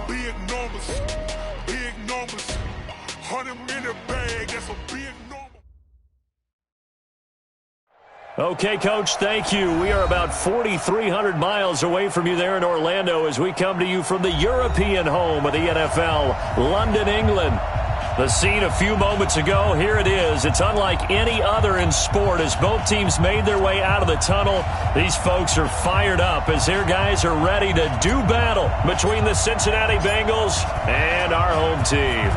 big numbers. Big numbers. 100-minute bag, that's a big number. Okay, Coach, thank you. We are about 4,300 miles away from you there in Orlando as we come to you from the European home of the NFL, London, England. The scene a few moments ago, here it is. It's unlike any other in sport as both teams made their way out of the tunnel. These folks are fired up as their guys are ready to do battle between the Cincinnati Bengals and our home team.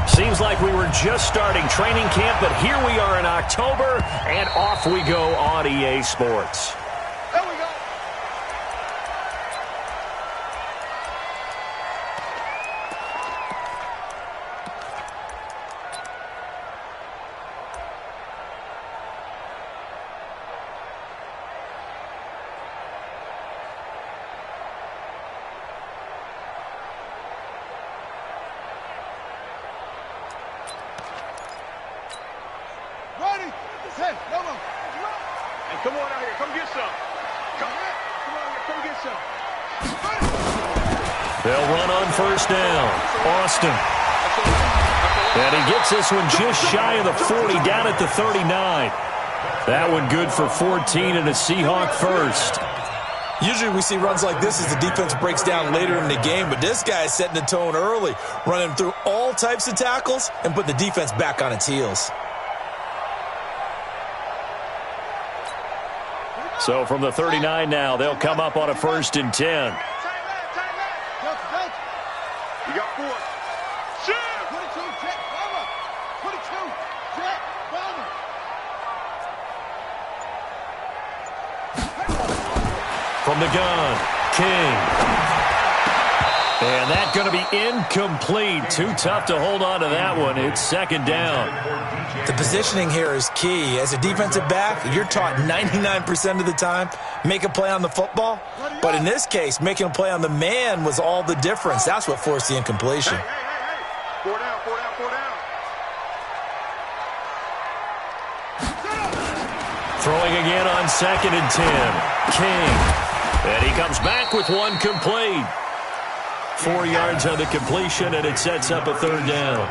Seems like we were just starting training camp, but here we are in October, and off we go on EA Sports. There we go. Ready? Hey, come on. Hey, come on out here. Come get some. Come on here. Come get some. They'll run on first down. Austin. And he gets this one just shy of the 40, down at the 39. That one good for 14 and a Seahawk first. Usually we see runs like this as the defense breaks down later in the game, but this guy is setting the tone early, running through all types of tackles and putting the defense back on its heels. So from the 39 now, they'll come up on a 1st and 10. You got 4. Shoot! 22, jet, bomber. 22, jet, bomber. From the gun, King. And that's going to be incomplete. Too tough to hold on to that one. It's 2nd down. The positioning here is key. As a defensive back, you're taught 99% of the time, make a play on the football. But in this case, making a play on the man was all the difference. That's what forced the incompletion. Hey. 4 down, 4 down, 4 down. Throwing again on 2nd and 10. King. And he comes back with one complete. 4 yards on the completion, and it sets up a 3rd down.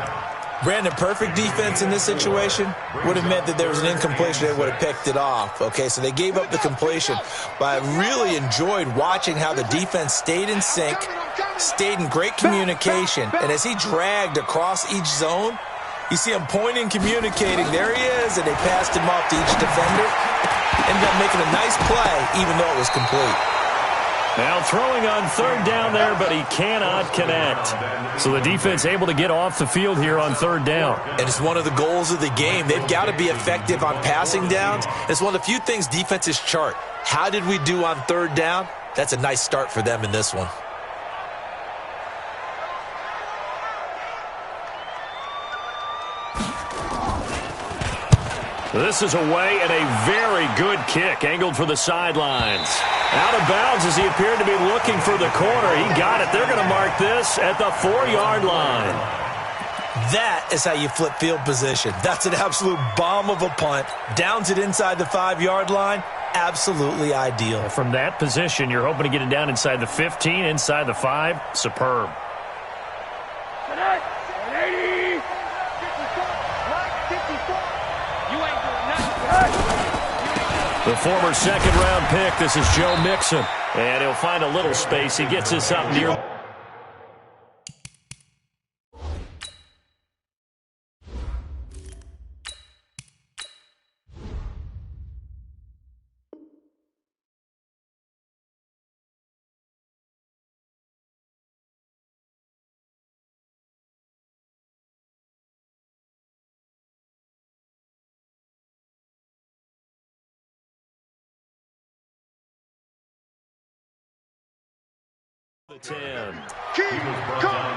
Brandon, perfect defense in this situation would have meant that there was an incompletion. They would have picked it off. Okay, so they gave up the completion. But I really enjoyed watching how the defense stayed in sync, stayed in great communication. And as he dragged across each zone, you see him pointing, communicating. There he is, and they passed him off to each defender. Ended up making a nice play, even though it was complete. Now throwing on 3rd down there, but he cannot connect. So the defense able to get off the field here on 3rd down. And it's one of the goals of the game. They've got to be effective on passing downs. It's one of the few things defenses chart. How did we do on 3rd down? That's a nice start for them in this one. This is away and a very good kick, angled for the sidelines. Out of bounds as he appeared to be looking for the corner. He got it. They're going to mark this at the 4-yard line. That is how you flip field position. That's an absolute bomb of a punt. Downs it inside the 5-yard line. Absolutely ideal. From that position, you're hoping to get it down inside the 15, inside the 5. Superb. The former 2nd-round pick, this is Joe Mixon. And he'll find a little space. He gets this up near. The 10. Keep coming.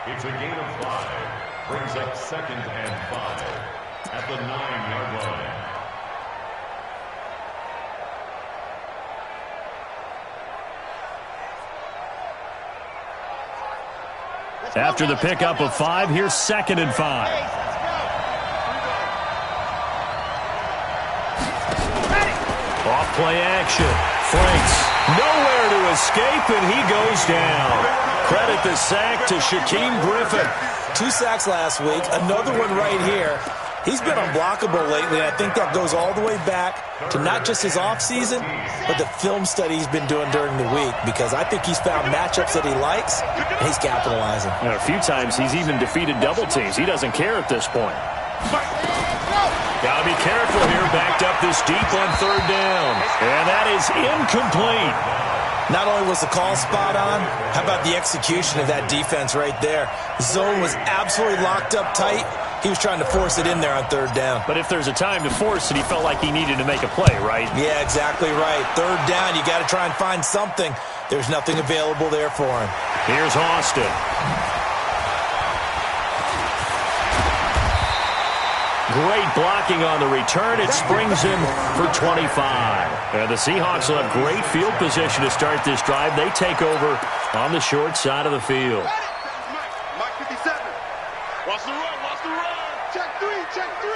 It's a gain of 5. Brings up 2nd and 5 at the 9-yard line. After the pickup of 5, here's 2nd and 5. Off play action. Franks nowhere to escape, and he goes down. Credit the sack to Shaquem Griffin. 2 sacks last week, another one right here. He's been unblockable lately, and I think that goes all the way back to not just his offseason, but the film study he's been doing during the week, because I think he's found matchups that he likes, and he's capitalizing. And a few times he's even defeated double teams. He doesn't care at this point. Got to be careful here, backed up this deep on 3rd down. And that is incomplete. Not only was the call spot on, how about the execution of that defense right there? The zone was absolutely locked up tight. He was trying to force it in there on 3rd down. But if there's a time to force it, he felt like he needed to make a play, right? Yeah, exactly right. 3rd down, you got to try and find something. There's nothing available there for him. Here's Austin. Great blocking on the return. It springs him for 25. And the Seahawks will have great field position to start this drive. They take over on the short side of the field. Mike 57. Watch the run, watch the run. Check 3, check 3.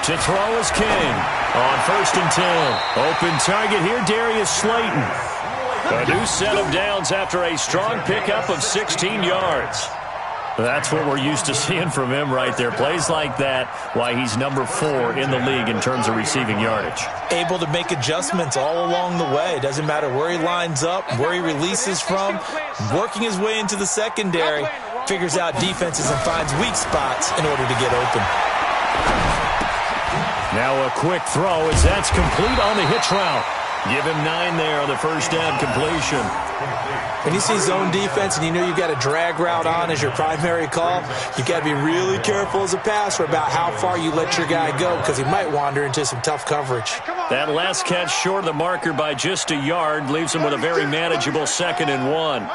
To throw is King on 1st and 10. Open target here, Darius Slayton. A new set of downs after a strong pickup of 16 yards. That's what we're used to seeing from him right there. Plays like that, why he's number 4 in the league in terms of receiving yardage. Able to make adjustments all along the way. Doesn't matter where he lines up, where he releases from. Working his way into the secondary. Figures out defenses and finds weak spots in order to get open. Now a quick throw as that's complete on the hitch route. Give him 9 there on the 1st down completion. When you see zone defense and you know you've got a drag route on as your primary call, you've got to be really careful as a passer about how far you let your guy go, because he might wander into some tough coverage. That last catch short of the marker by just a yard leaves him with a very manageable 2nd and 1.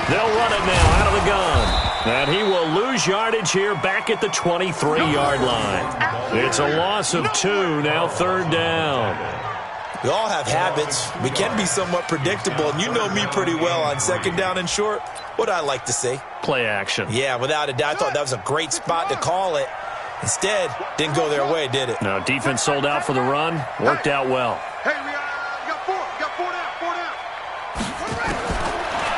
They'll run it now out of the gun. And he will lose yardage here back at the 23-yard line. It's a loss of 2, now 3rd down. We all have habits. We can be somewhat predictable, and you know me pretty well on 2nd down and short. What I like to say? Play action. Yeah, without a doubt. I thought that was a great spot to call it. Instead, didn't go their way, did it? No, defense sold out for the run. Worked out well. Hey, we got 4. We got 4 down.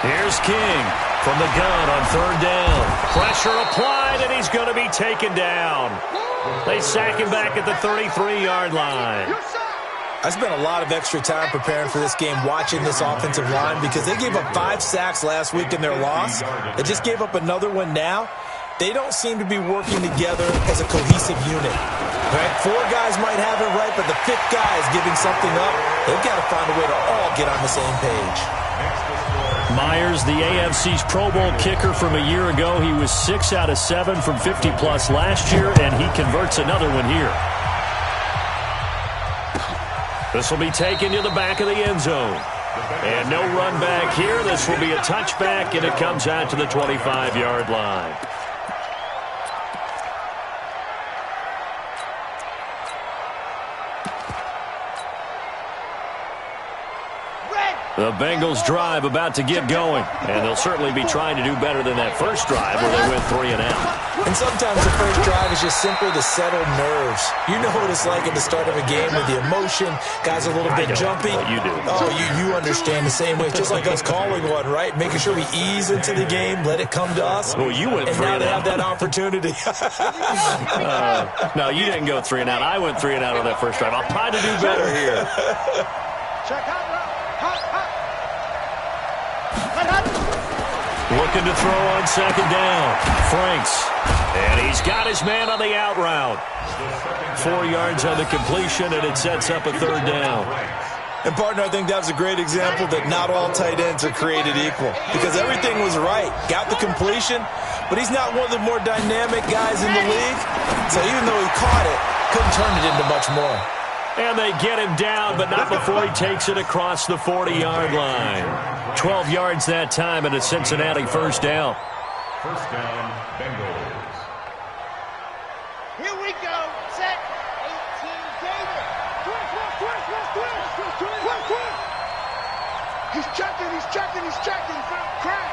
Here's King from the gun on 3rd down. Pressure applied, and he's going to be taken down. They sack him back at the 33-yard line. I spent a lot of extra time preparing for this game watching this offensive line, because they gave up 5 sacks last week in their loss. They just gave up another one now. They don't seem to be working together as a cohesive unit. Right? 4 guys might have it right, but the 5th guy is giving something up. They've got to find a way to all get on the same page. Myers, the AFC's Pro Bowl kicker from a year ago. He was 6 out of 7 from 50-plus last year, and he converts another one here. This will be taken to the back of the end zone. And no run back here. This will be a touchback, and it comes out to the 25-yard line. The Bengals drive about to get going, and they'll certainly be trying to do better than that first drive where they went 3 and out. And sometimes the first drive is just simply to settle nerves. You know what it's like at the start of a game with the emotion. Guys are a little bit jumpy. You do. Oh, you understand the same way. It's just like us calling one, right? Making sure we ease into the game, let it come to us. Well, you went 3 and now and they out. have that opportunity. No, you didn't go 3 and out. I went 3 and out on that first drive. I'll try to do better here. Check out. Looking to throw on 2nd down. Franks. And he's got his man on the out route. 4 yards on the completion, and it sets up a 3rd down. And, partner, I think that was a great example that not all tight ends are created equal, because everything was right. Got the completion, but he's not one of the more dynamic guys in the league. So even though he caught it, couldn't turn it into much more. And they get him down, but not before he takes it across the 40-yard line. 12 yards that time, and a Cincinnati 1st down. 1st down, Bengals. Here we go. Set. 18, David. Twist. He's checking. Crash.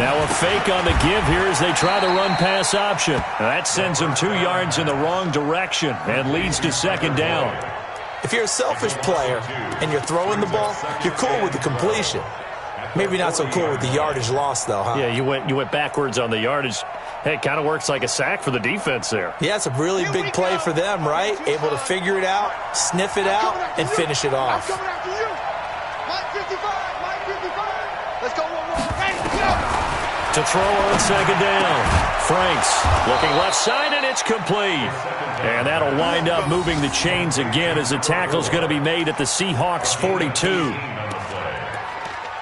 Now a fake on the give here as they try the run-pass option. That sends them 2 yards in the wrong direction and leads to second down. If you're a selfish player and you're throwing the ball, you're cool with the completion. Maybe not so cool with the yardage loss, though, huh? Yeah, you went backwards on the yardage. Hey, it kind of works like a sack for the defense there. Yeah, it's a really big play for them, right? Able to figure it out, sniff it out, and finish it off. Let's go. To throw on second down. Franks looking left side, and it's complete. And that'll wind up moving the chains again as the tackle's going to be made at the Seahawks 42.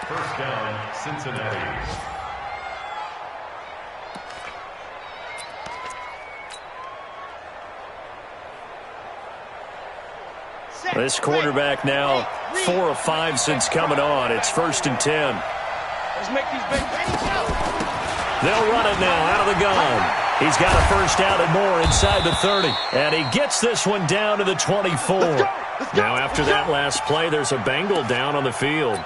First down, Cincinnati. This quarterback now 4 of 5 since coming on. It's 1st and 10. Let's make these big. They'll run it now out of the gun. He's got a first down and more inside the 30. And he gets this one down to the 24. Now after that last play, there's a Bengal down on the field.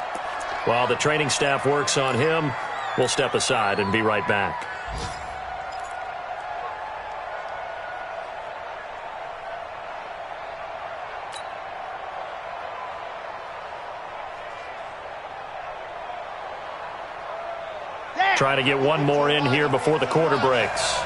While the training staff works on him, we'll step aside and be right back. Trying to get one more in here before the quarter breaks.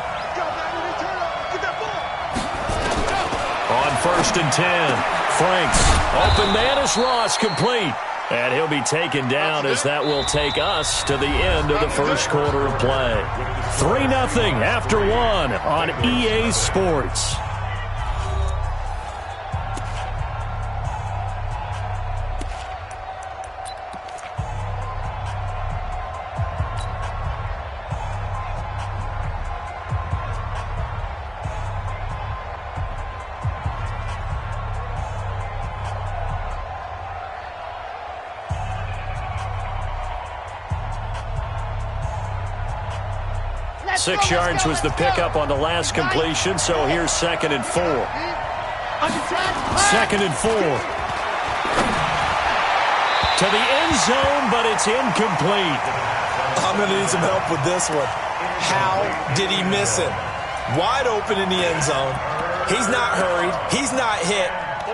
On 1st and 10, Franks. Open man is Ross, complete. And he'll be taken down as that will take us to the end of the first quarter of play. 3-0 after 1 on EA Sports. Six yards was the pickup on the last completion, so here's 2nd and 4. 2nd and 4. To the end zone, but it's incomplete. I'm going to need some help with this one. How did he miss it? Wide open in the end zone. He's not hurried. He's not hit.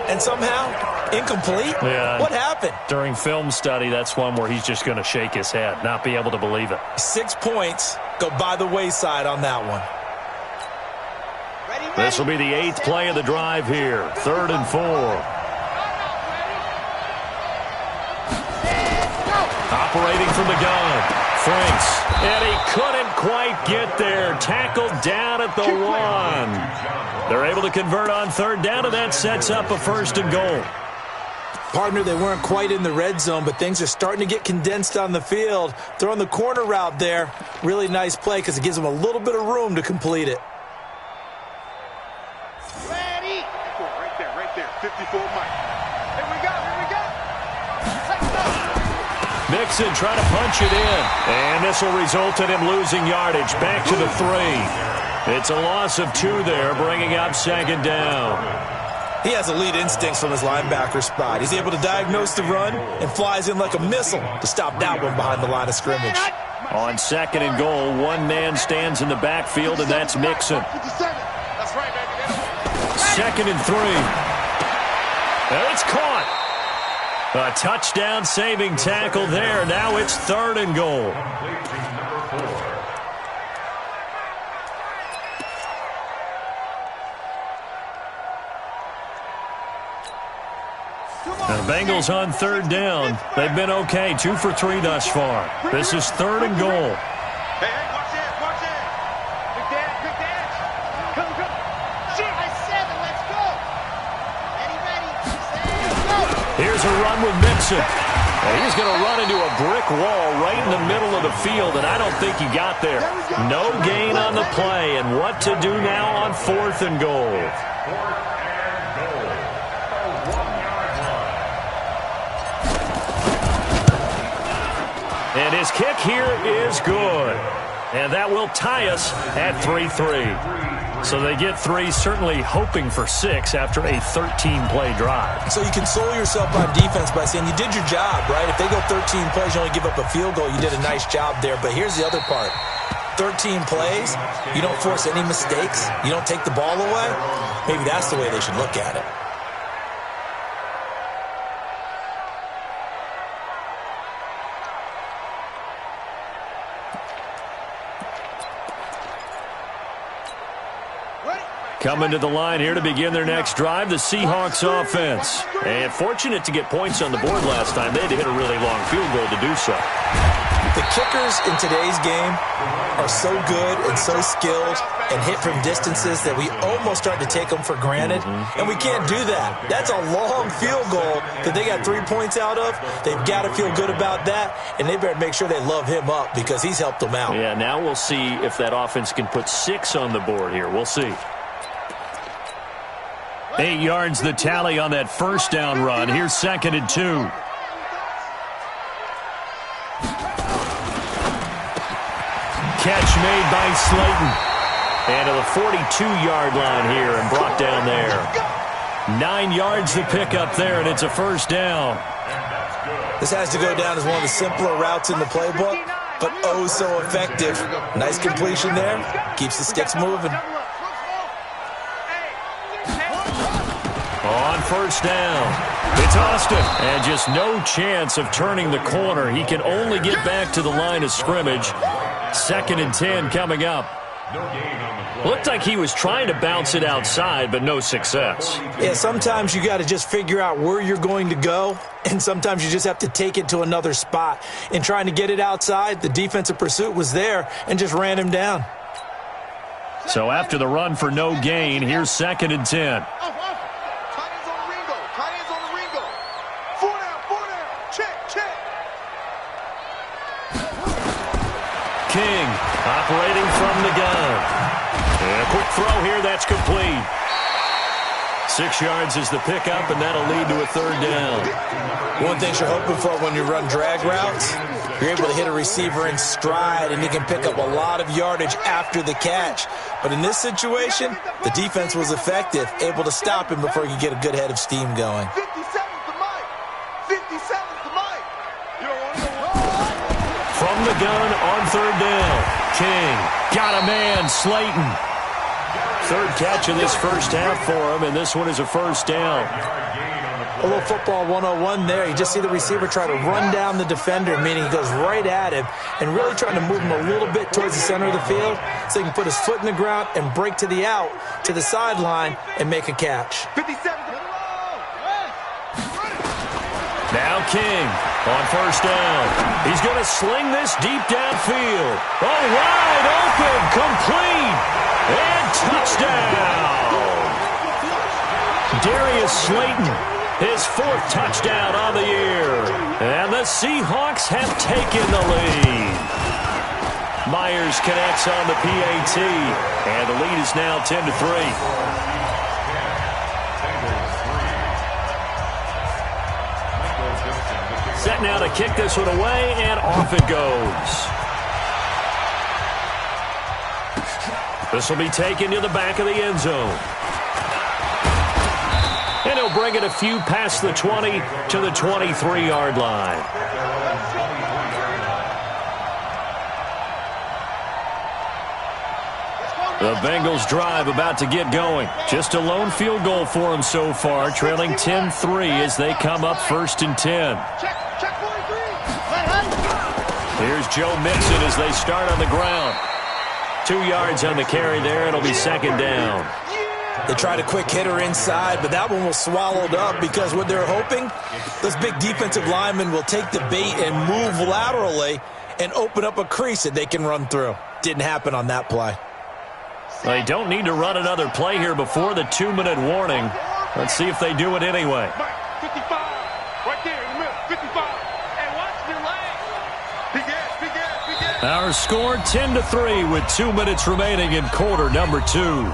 And somehow, incomplete? Yeah. What happened? During film study, that's one where he's just going to shake his head, not be able to believe it. 6 points go by the wayside on that one. This will be the 8th play of the drive here. 3rd and 4. Operating from the gun. Franks. And he couldn't quite get there. Tackled down at the 1. They're able to convert on 3rd down, and that sets up a 1st and goal. Partner, they weren't quite in the red zone, but things are starting to get condensed on the field. Throwing the corner route there. Really nice play because it gives them a little bit of room to complete it. Ready. Right there. 54 Mike. Here we go. Let's go. Mixon trying to punch it in. And this will result in him losing yardage. Back to the 3. It's a loss of 2 there, bringing up 2nd down. He has elite instincts from his linebacker spot. He's able to diagnose the run and flies in like a missile to stop that one behind the line of scrimmage. On 2nd and goal, one man stands in the backfield, and that's Mixon. That's right, baby. 2nd and 3. And it's caught. A touchdown saving tackle there. Now it's 3rd and goal. The Bengals on 3rd down. They've been okay, 2 for 3 thus far. This is 3rd and goal. Hey, watch it. Big dash. Come. Shoot. 7, let's go. Ready. Let's go. Here's a run with Mixon. And he's going to run into a brick wall right in the middle of the field, and I don't think he got there. No gain on the play, and what to do now on 4th and goal. And his kick here is good. And that will tie us at 3-3. So they get 3, certainly hoping for 6 after a 13-play drive. So you console yourself on defense by saying you did your job, right? If they go 13 plays, you only give up a field goal, you did a nice job there. But here's the other part. 13 plays, you don't force any mistakes, you don't take the ball away. Maybe that's the way they should look at it. Coming to the line here to begin their next drive, the Seahawks offense. And fortunate to get points on the board last time. They had to hit a really long field goal to do so. The kickers in today's game are so good and so skilled and hit from distances that we almost start to take them for granted. And we can't do that. That's a long field goal that they got 3 points out of. They've got to feel good about that, and they better make sure they love him up because he's helped them out. Yeah, now we'll see if that offense can put 6 on the board here. We'll see. 8 yards the tally on that first down run. Here's 2nd and 2. Catch made by Slayton. And to the 42-yard line here and brought down there. 9 yards to pick up there, and it's a first down. This has to go down as one of the simpler routes in the playbook, but oh so effective. Nice completion there. Keeps the sticks moving. On first down, it's Austin. And just no chance of turning the corner. He can only get back to the line of scrimmage. 2nd and 10 coming up. Looked like he was trying to bounce it outside, but no success. Yeah, sometimes you got to just figure out where you're going to go, and sometimes you just have to take it to another spot. In trying to get it outside, the defensive pursuit was there and just ran him down. So after the run for no gain, here's 2nd and 10. King operating from the gun. And a quick throw here, that's complete. 6 yards is the pickup, and that'll lead to a 3rd down. One thing you're hoping for when you run drag routes, you're able to hit a receiver in stride, and he can pick up a lot of yardage after the catch. But in this situation, the defense was effective, able to stop him before he could get a good head of steam going. 57's the mic. 57's the mic. You don't want to go. From the gun on 3rd down. King got a man, Slayton. 3rd catch of this first half for him, and this one is a first down. A little football 101 there. You just see the receiver try to run down the defender, meaning he goes right at him and really trying to move him a little bit towards the center of the field so he can put his foot in the ground and break to the out, to the sideline, and make a catch. 57. Now King on first down. He's going to sling this deep downfield. Oh, wide open, complete, and touchdown. Darius Slayton, his 4th touchdown on the year. And the Seahawks have taken the lead. Myers connects on the PAT, and the lead is now 10-3. Set now to kick this one away, and off it goes. This will be taken to the back of the end zone. And he'll bring it a few past the 20 to the 23-yard line. The Bengals drive about to get going. Just a lone field goal for them so far, trailing 10-3 as they come up 1st and 10. Here's Joe Mixon as they start on the ground. 2 yards on the carry there. It'll be 2nd down. They tried a quick hitter inside, but that one was swallowed up because what they're hoping, those big defensive linemen will take the bait and move laterally and open up a crease that they can run through. Didn't happen on that play. They don't need to run another play here before the 2-minute warning. Let's see if they do it anyway. 55, right there in the middle, 55. And watch your legs. Big ass, big ass, big ass. Our score 10-3 with 2 minutes remaining in quarter number 2.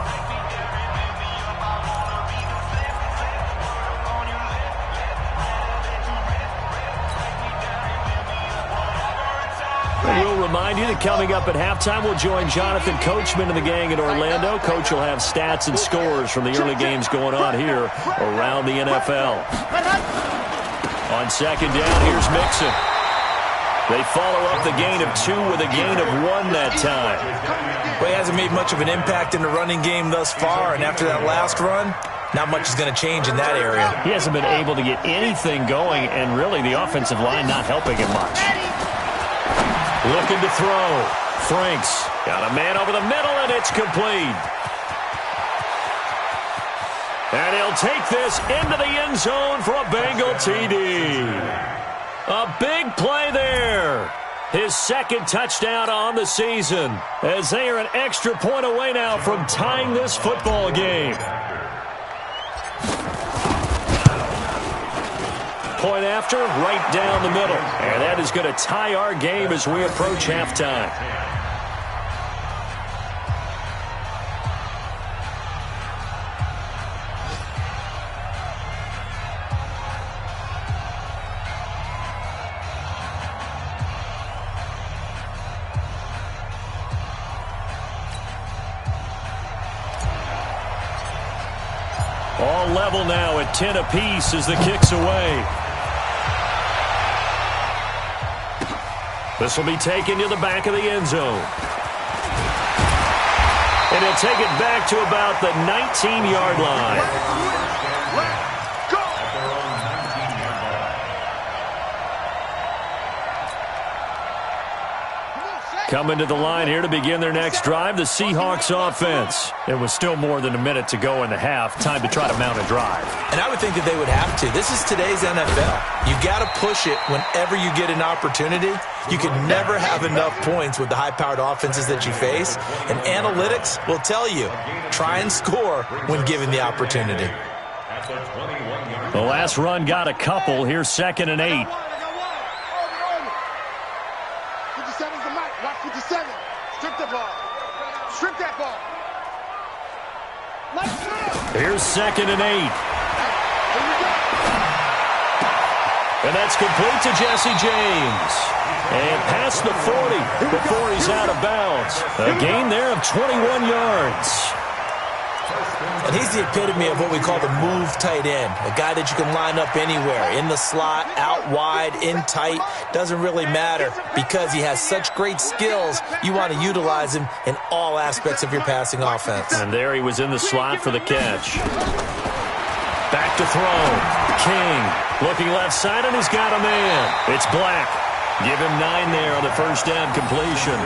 remind you that coming up at halftime, we'll join Jonathan Coachman and the gang in Orlando. Coach will have stats and scores from the early games going on here around the NFL. On second down, here's Mixon. They follow up the gain of 2 with a gain of 1 that time. Well, he hasn't made much of an impact in the running game thus far, and after that last run, not much is going to change in that area. He hasn't been able to get anything going, and really the offensive line not helping him much. Looking to throw. Franks got a man over the middle, and it's complete. And he'll take this into the end zone for a Bengal TD. A big play there. His second touchdown on the season, as they are an extra point away now from tying this football game. Point after, right down the middle. And that is going to tie our game as we approach halftime. All level now at 10 apiece as the kick's away. This will be taken to the back of the end zone. And he'll take it back to about the 19-yard line. Coming to the line here to begin their next drive, the Seahawks offense. It was still more than a minute to go in the half. Time to try to mount a drive. And I would think that they would have to. This is today's NFL. You've got to push it whenever you get an opportunity. You can never have enough points with the high-powered offenses that you face. And analytics will tell you, try and score when given the opportunity. The last run got a couple. Here's 2nd and 8. 57's the mic. Watch 57. Strip the ball. Strip that ball. Here's 2nd and 8. And that's complete to Jesse James. And past the 40 before he's out of bounds. A gain there of 21 yards. And he's the epitome of what we call the move tight end. A guy that you can line up anywhere. In the slot, out wide, in tight. Doesn't really matter because he has such great skills. You want to utilize him in all aspects of your passing offense. And there he was in the slot for the catch. Back to throw. King looking left side, and he's got a man. It's Black. Give him 9 there on the first down completion.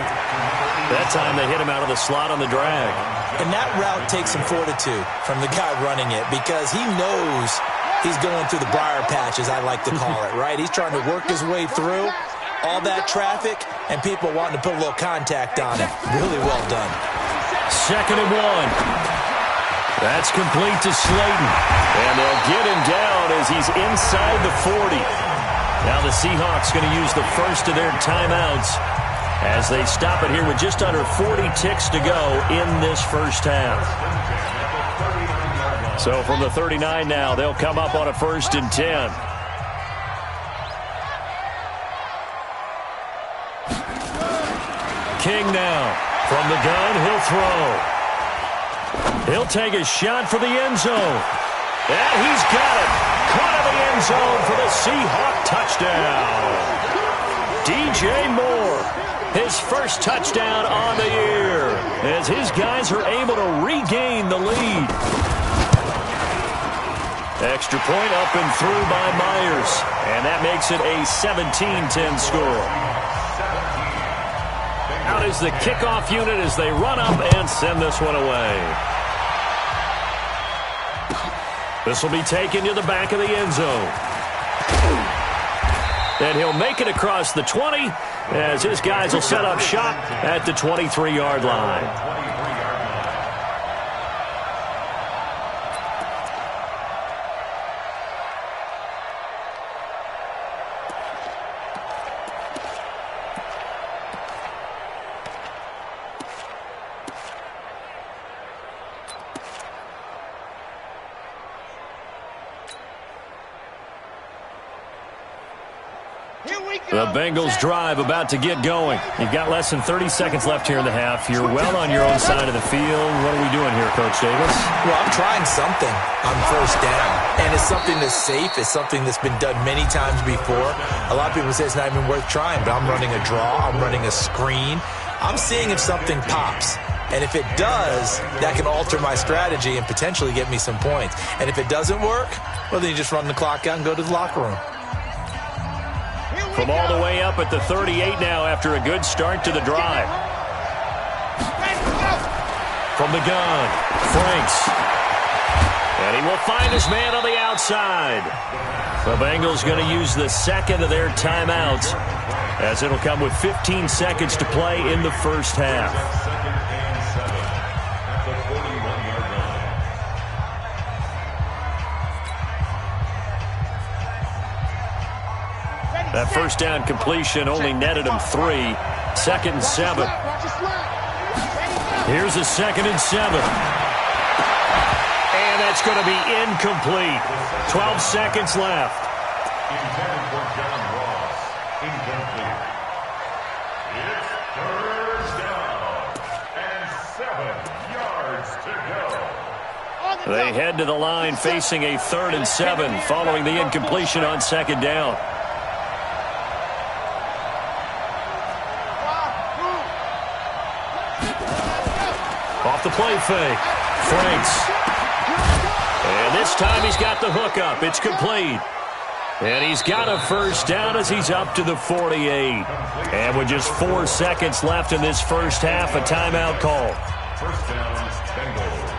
That time they hit him out of the slot on the drag. And that route takes some fortitude from the guy running it because he knows he's going through the briar patch, as I like to call it, right? He's trying to work his way through all that traffic and people wanting to put a little contact on it. Really well done. 2nd and 1. That's complete to Slayton. And they'll get him down as he's inside the 40. Now the Seahawks going to use the first of their timeouts as they stop it here with just under 40 ticks to go in this first half. So from the 39 now, they'll come up on a 1st and 10. King now from the gun, he'll throw. He'll take a shot for the end zone. And he's got it. Caught in the end zone for the Seahawk touchdown. DJ Moore, his first touchdown on the year, as his guys are able to regain the lead. Extra point up and through by Myers, and that makes it a 17-10 score. Out is the kickoff unit as they run up and send this one away. This will be taken to the back of the end zone. And he'll make it across the 20 as his guys will set up shop at the 23-yard line. Here we The Bengals drive about to get going. You've got less than 30 seconds left here in the half. You're well on your own side of the field. What are we doing here, Coach Davis? Well, I'm trying something on first down. And it's something that's safe. It's something that's been done many times before. A lot of people say it's not even worth trying, but I'm running a draw. I'm running a screen. I'm seeing if something pops. And if it does, that can alter my strategy and potentially get me some points. And if it doesn't work, well, then you just run the clock out and go to the locker room. From all the way up at the 38 now after a good start to the drive. From the gun, Franks. And he will find his man on the outside. The Bengals going to use the second of their timeouts as it'll come with 15 seconds to play in the first half. That first down completion only netted him 3. 2nd and 7. Here's a 2nd and 7. And that's going to be incomplete. 12 seconds left. Intended for John Ross. Incomplete. It's 3rd down and 7 yards to go. They head to the line facing a 3rd and 7 following the incompletion on 2nd down. Off the play fake. Franks. And this time he's got the hookup. It's complete. And he's got a first down as he's up to the 48. And with just 4 seconds left in this first half, a timeout call. First down, Bengals.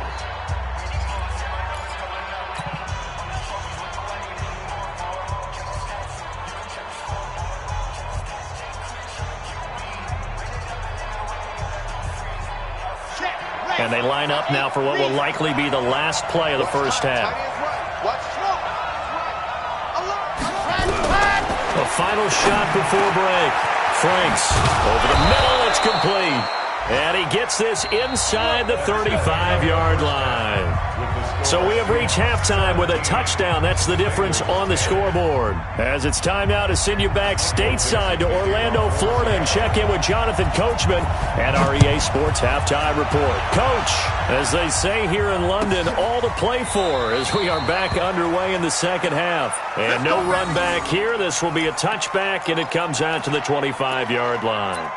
And they line up now for what will likely be the last play of the first half. The final shot before break. Franks over the middle. It's complete. And he gets this inside the 35-yard line. So we have reached halftime with a touchdown. That's the difference on the scoreboard. As it's time now to send you back stateside to Orlando, Florida, and check in with Jonathan Coachman at our EA Sports Halftime Report. Coach, as they say here in London, all to play for as we are back underway in the second half. And no run back here. This will be a touchback, and it comes out to the 25-yard line.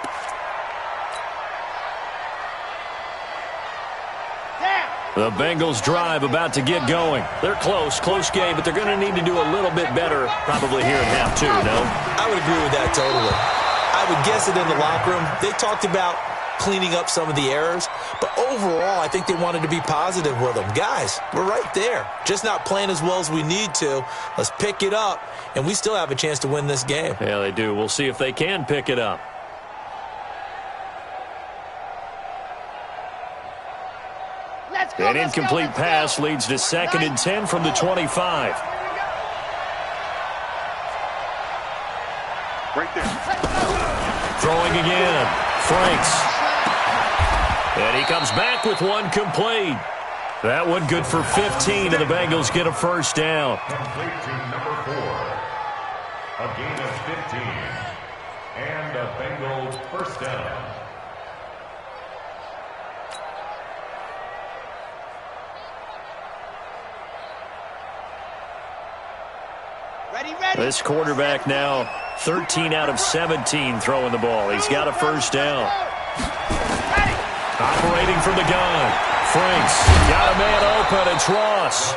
The Bengals drive about to get going. They're close game, but they're going to need to do a little bit better probably here in half 2, no? I would agree with that totally. I would guess it in the locker room. They talked about cleaning up some of the errors, but overall, I think they wanted to be positive with them. Guys, we're right there. Just not playing as well as we need to. Let's pick it up, and we still have a chance to win this game. Yeah, they do. We'll see if they can pick it up. An incomplete pass leads to 2nd and 10 from the 25. Right there. Throwing again. Franks. And he comes back with one complete. That one good for 15, and the Bengals get a first down. Complete to number 4. A gain of 15. And a Bengals first down. This quarterback now 13 out of 17 throwing the ball. He's got a first down. Operating from the gun. Franks got a man open. It's Ross.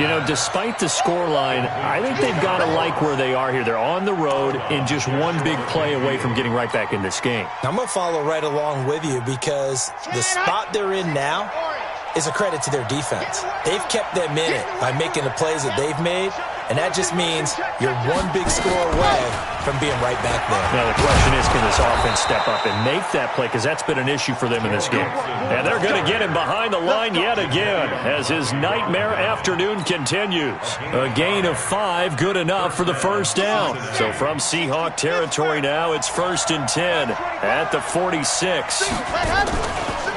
You know, despite the scoreline, I think they've got to like where they are here. They're on the road and just one big play away from getting right back in this game. I'm going to follow right along with you because the spot they're in now is a credit to their defense. They've kept them in it by making the plays that they've made, and that just means you're one big score away from being right back there. Now the question is, can this offense step up and make that play? Because that's been an issue for them in this game. And they're going to get him behind the line yet again as his nightmare afternoon continues. A gain of 5, good enough for the first down. So from Seahawk territory now, it's 1st and 10 at the 46.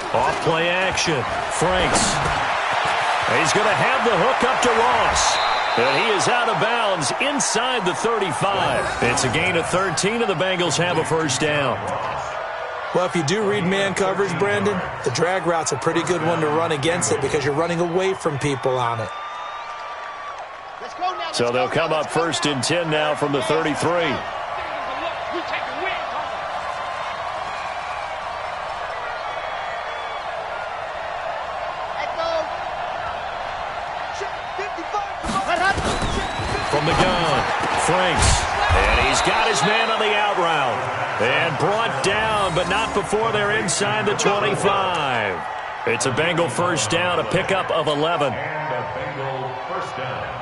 Off play action. Franks. He's going to have the hook up to Ross. And he is out of bounds inside the 35. It's a gain of 13, and the Bengals have a first down. Well, if you do read man coverage, Brandon, the drag route's a pretty good one to run against it because you're running away from people on it. So they'll come up first and 10 now from the 33. From the gun, Franks. And he's got his man on the out route. And brought down, but not before they're inside the 25. It's a Bengal first down, a pickup of 11. And a Bengal first down.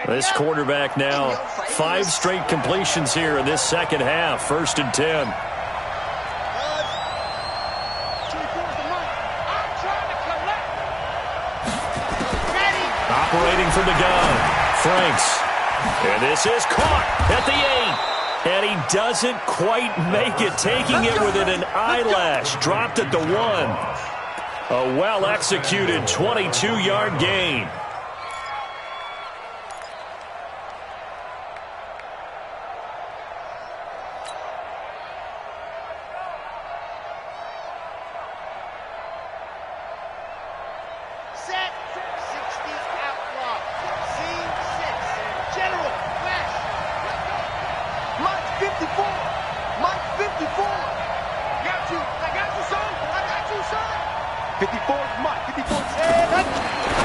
This quarterback now 5 straight completions here in this second half. First and 10. Operating from the gun, Franks. And this is caught at the 8. And he doesn't quite make it, taking it within an eyelash. Dropped at the 1. A well-executed 22-yard gain.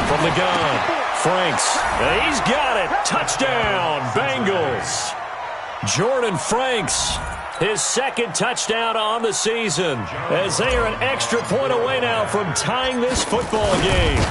From the gun, Franks. And he's got it. Touchdown, Bengals. Jordan Franks, his second touchdown on the season, as they are an extra point away now from tying this football game.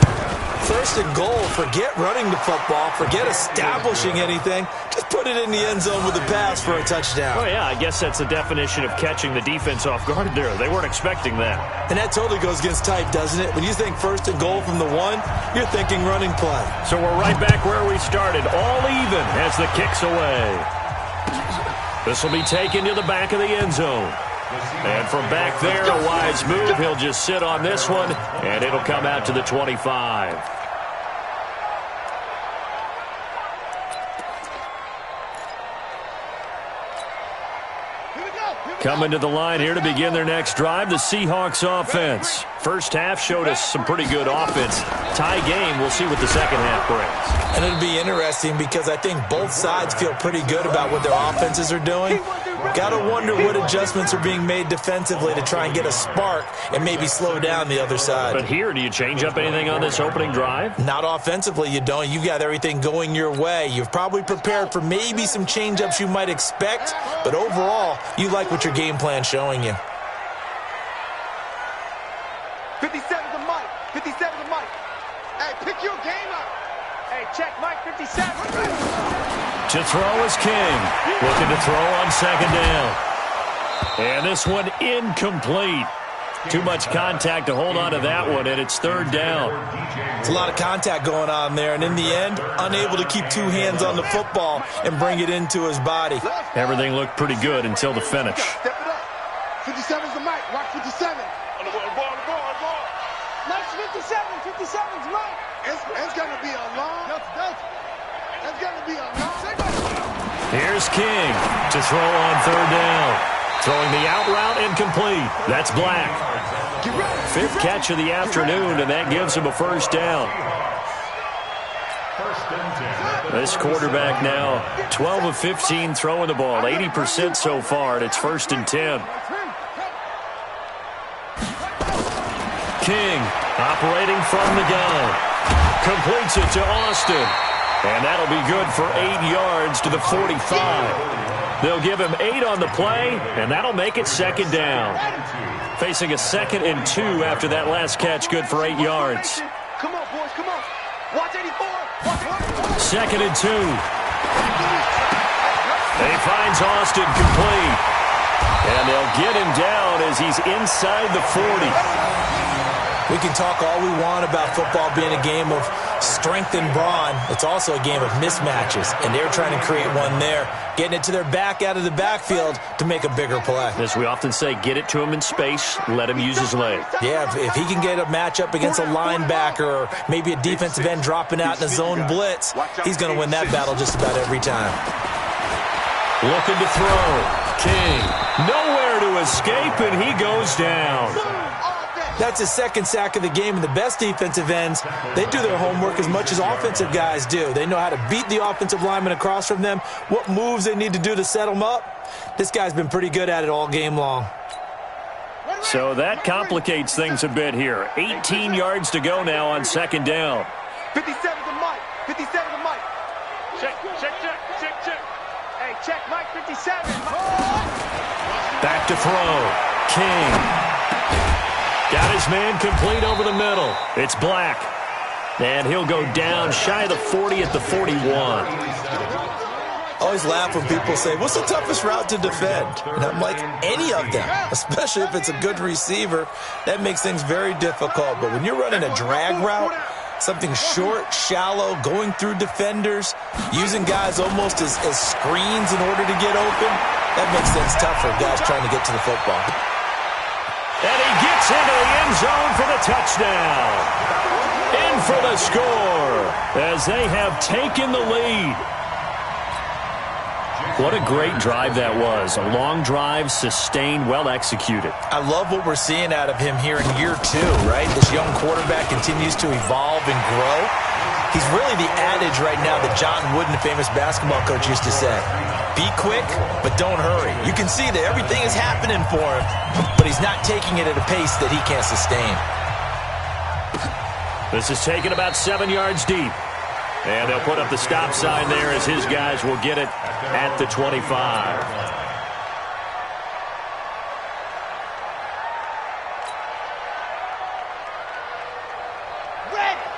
First and goal, forget running the football, forget establishing anything. Just put it in the end zone with a pass for a touchdown. Oh, yeah, I guess that's the definition of catching the defense off guard there. They weren't expecting that. And that totally goes against type, doesn't it? When you think first and goal from the 1, you're thinking running play. So we're right back where we started, all even as the kick's away. This will be taken to the back of the end zone. And from back there, a wise move. He'll just sit on this one, and it'll come out to the 25. Coming to the line here to begin their next drive, the Seahawks offense. First half showed us some pretty good offense. Tie game, we'll see what the second half brings. And it'll be interesting because I think both sides feel pretty good about what their offenses are doing. Got to wonder what adjustments are being made defensively to try and get a spark and maybe slow down the other side. But here, do you change up anything on this opening drive? Not offensively, you don't. You got everything going your way. You've probably prepared for maybe some change-ups you might expect, but overall, you like what your game plan's showing you. 57 to Mike. 57 to Mike. Hey, pick your game up. Hey, check Mike 57. To throw is King. Looking to throw on second down. And this one incomplete. Too much contact to hold on to that one, and it's third down. It's a lot of contact going on there, and in the end, unable to keep 2 hands on the football and bring it into his body. Everything looked pretty good until the finish. Step it up. 57's the Mike. Watch 57. On the ball. Mike's 57. 57's Mike. It's going to be a long. It's going to be a long. Here's King to throw on third down. Throwing the out route incomplete. That's Black. 5th catch of the afternoon, and that gives him a first down. This quarterback now 12 of 15 throwing the ball, 80% so far, and it's first and 10. King operating from the gun. Completes it to Austin. And that'll be good for 8 yards to the 45. They'll give him 8 on the play, and that'll make it second down. Facing a 2nd and 2 after that last catch, good for 8 yards. Come on, boys, come on. Watch 84. Watch. 2nd and 2. He finds Austin complete. And they'll get him down as he's inside the 40. We can talk all we want about football being a game of strength and brawn. It's also a game of mismatches, and they're trying to create one there, getting it to their back out of the backfield to make a bigger play. As we often say, get it to him in space, let him use his leg. Yeah, if he can get a matchup against a linebacker or maybe a defensive end dropping out in a zone blitz, he's going to win that battle just about every time. Looking to throw. King, nowhere to escape, and he goes down. That's his second sack of the game, and the best defensive ends, they do their homework as much as offensive guys do. They know how to beat the offensive lineman across from them, what moves they need to do to set them up. This guy's been pretty good at it all game long. So that complicates things a bit here. 18 yards to go now on second down. 57 to Mike. 57 to Mike. Check. Hey, check Mike 57. Back to throw. King. Got his man complete over the middle. It's Black. And he'll go down shy of the 40 at the 41. Always laugh when people say, what's the toughest route to defend? And I'm like, any of them, especially if it's a good receiver. That makes things very difficult. But when you're running a drag route, something short, shallow, going through defenders, using guys almost as screens in order to get open, that makes things tougher, guys trying to get to the football. And he gets into the end zone for the touchdown. In for the score as they have taken the lead. What a great drive that was. A long drive, sustained, well executed. I love what we're seeing out of him here in year 2, right? This young quarterback continues to evolve and grow. He's really the adage right now that John Wooden, the famous basketball coach, used to say. Be quick, but don't hurry. You can see that everything is happening for him, but he's not taking it at a pace that he can't sustain. This is taken about 7 yards deep. And they'll put up the stop sign there as his guys will get it at the 25.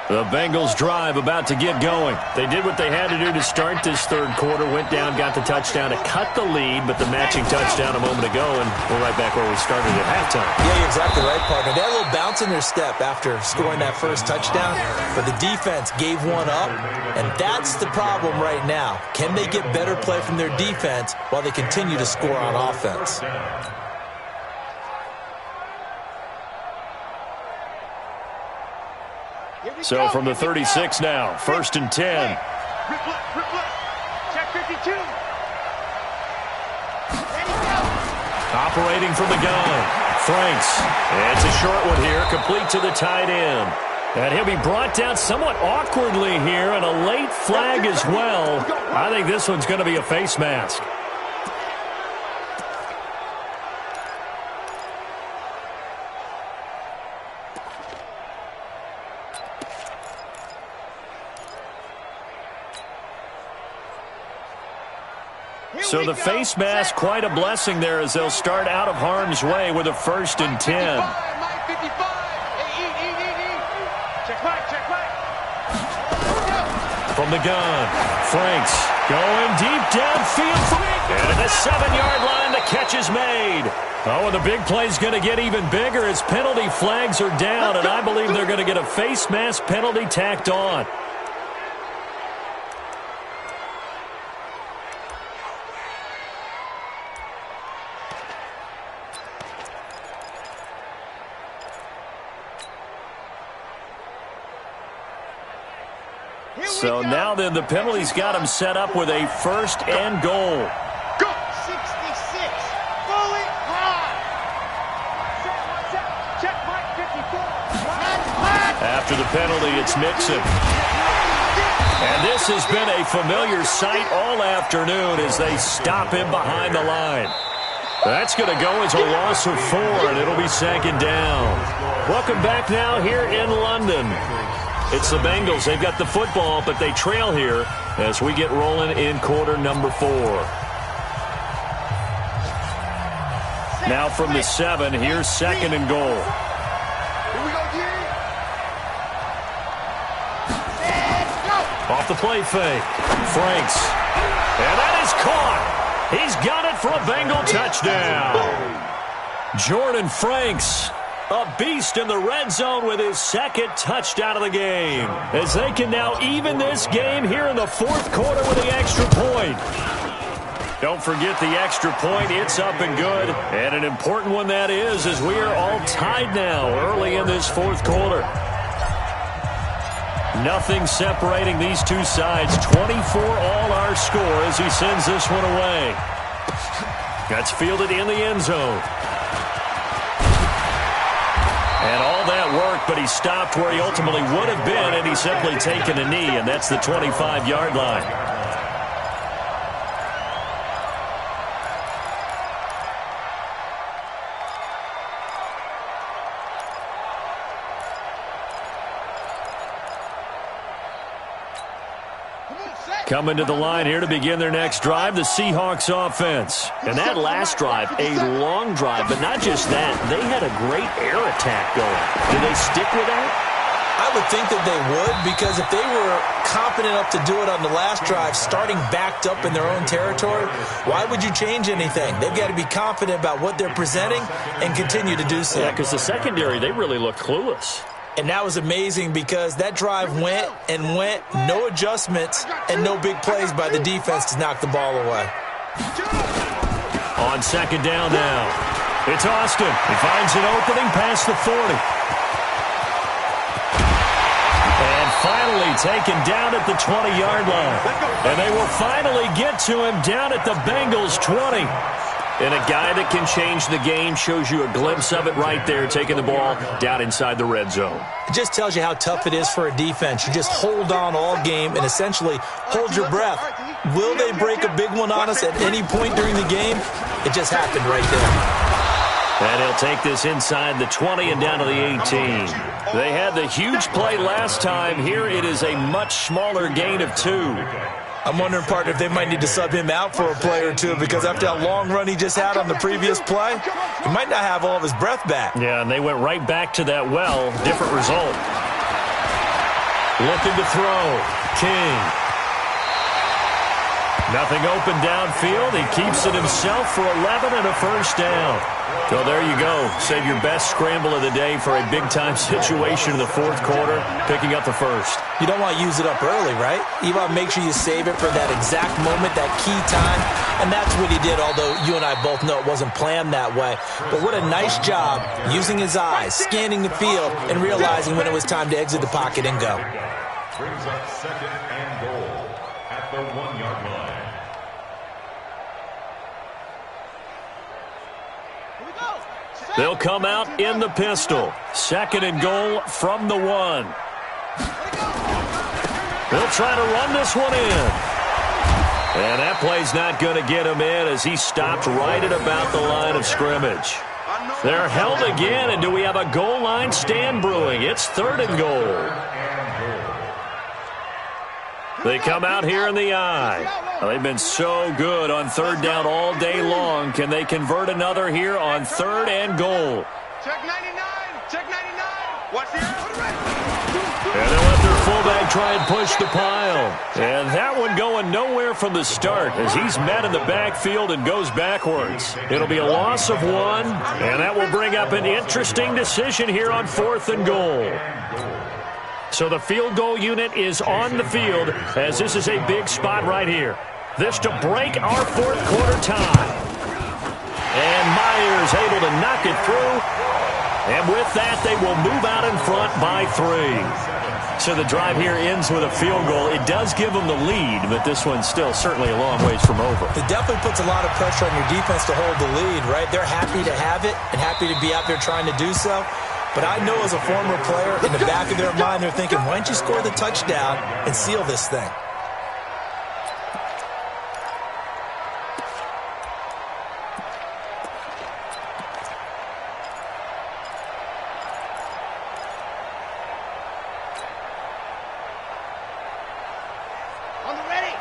The Bengals drive about to get going. They did what they had to do to start this third quarter. Went down, got the touchdown to cut the lead, but the matching touchdown a moment ago, and we're right back where we started at halftime. Yeah, you're exactly right, partner. They had a little bounce in their step after scoring that first touchdown, but the defense gave one up, and that's the problem right now. Can they get better play from their defense while they continue to score on offense? So from the 36 now, 1st and 10. Check 52. Operating from the gun, Franks. It's a short one here, complete to the tight end. And he'll be brought down somewhat awkwardly here, and a late flag as well. I think this one's going to be a face mask. So the face mask, quite a blessing there as they'll start out of harm's way with a 1st and 10. Mike 55. Check Mike. From the gun, Franks going deep downfield. And at the 7-yard line, the catch is made. Oh, and the big play's going to get even bigger as penalty flags are down, and I believe they're going to get a face mask penalty tacked on. So now then, the penalty's got him set up with a 1st and goal. Go! 66. Fully high. Check Mike 54. After the penalty, it's Mixon. And this has been a familiar sight all afternoon as they stop him behind the line. That's going to go as a loss of 4, and it'll be 2nd down. Welcome back now here in London. It's the Bengals. They've got the football, but they trail here as we get rolling in quarter number 4. Now from the 7, here's 2nd and goal. Here we go, G. Off the play fake. Franks. And that is caught. He's got it for a Bengal touchdown. Jordan Franks. A beast in the red zone with his second touchdown of the game, as they can now even this game here in the fourth quarter with the extra point. Don't forget the extra point. It's up and good, and an important one that is, as we are all tied now early in this fourth quarter. Nothing separating these two sides. 24 all our score as he sends this one away. That's fielded in the end zone. And all that work, but he stopped where he ultimately would have been, and he's simply taken a knee, and that's the 25-yard line. Coming to the line here to begin their next drive, the Seahawks offense. And that last drive, a long drive, but not just that. They had a great air attack going. Do they stick with that? I would think that they would, because if they were confident enough to do it on the last drive, starting backed up in their own territory, why would you change anything? They've got to be confident about what they're presenting and continue to do so. Yeah, because the secondary, they really look clueless. And that was amazing because that drive went and went, no adjustments and no big plays by the defense to knock the ball away. On second down now, it's Austin. He finds an opening past the 40. And finally taken down at the 20-yard line. And they will finally get to him down at the Bengals 20. And a guy that can change the game, shows you a glimpse of it right there, taking the ball down inside the red zone. It just tells you how tough it is for a defense. You just hold on all game and essentially hold your breath. Will they break a big one on us at any point during the game? It just happened right there. And he'll take this inside the 20 and down to the 18. They had the huge play last time. Here it is a much smaller gain of 2. I'm wondering, partner, if they might need to sub him out for a play or two, because after that long run he just had on the previous play, he might not have all of his breath back. Yeah, and they went right back to that well. Different result. Looking to throw. King. Nothing open downfield. He keeps it himself for 11 and a first down. So there you go. Save your best scramble of the day for a big-time situation in the fourth quarter, picking up the first. You don't want to use it up early, right? You want to make sure you save it for that exact moment, that key time, and that's what he did, although you and I both know it wasn't planned that way. But what a nice job using his eyes, scanning the field, and realizing when it was time to exit the pocket and go. Brings up second and goal at the 1-yard line. They'll come out in the pistol. Second and goal from the 1. They'll try to run this one in. And that play's not going to get him in as he stopped right at about the line of scrimmage. They're held again, and do we have a goal line stand brewing? It's third and goal. They come out here in the eye. Well, they've been so good on third down all day long. Can they convert another here on third and goal? Check 99. Check 99. Watch the And they'll let their fullback try and push the pile. And that one going nowhere from the start as he's met in the backfield and goes backwards. It'll be a loss of 1, and that will bring up an interesting decision here on fourth and goal. So the field goal unit is on the field as this is a big spot right here. This to break our fourth quarter tie. And Myers able to knock it through. And with that, they will move out in front by 3. So the drive here ends with a field goal. It does give them the lead, but this one's still certainly a long ways from over. It definitely puts a lot of pressure on your defense to hold the lead, right? They're happy to have it and happy to be out there trying to do so. But I know as a former player, in the back of their mind, they're thinking, why don't you score the touchdown and seal this thing?